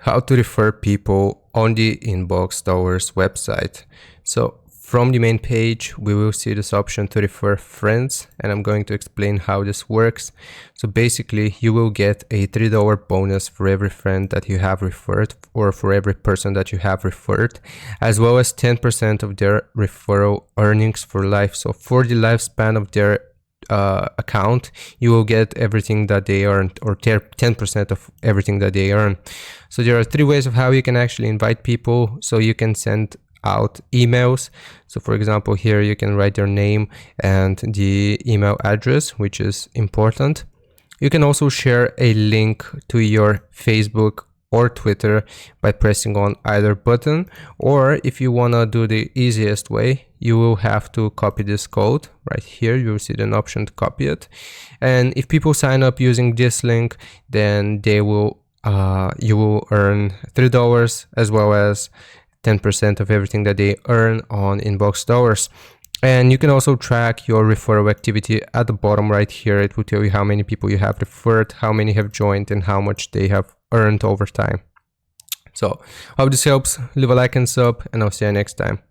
how to refer people on the InboxDollars website. So from the main page, we will see this option to refer friends, and I'm going to explain how this works. So basically, you will get a $3 bonus for every friend that you have referred, or for every person that you have referred, as well as 10% of their referral earnings for life. So for the lifespan of their account, you will get everything that they earned, or 10% of everything that they earn. So there are 3 ways of how you can actually invite people. So you can send out emails. So for example, here you can write their name and the email address, which is important. You can also share a link to your Facebook or Twitter by pressing on either button, or if you want to do the easiest way, you will have to copy this code right here. You will see an option to copy it, and if people sign up using this link, then they will you will earn $3 as well as 10% of everything that they earn on InboxDollars. And you can also track your referral activity at the bottom right here. It will tell you how many people you have referred, how many have joined, and how much they have earned over time. So hope this helps. Leave a like and sub, and I'll see you next time.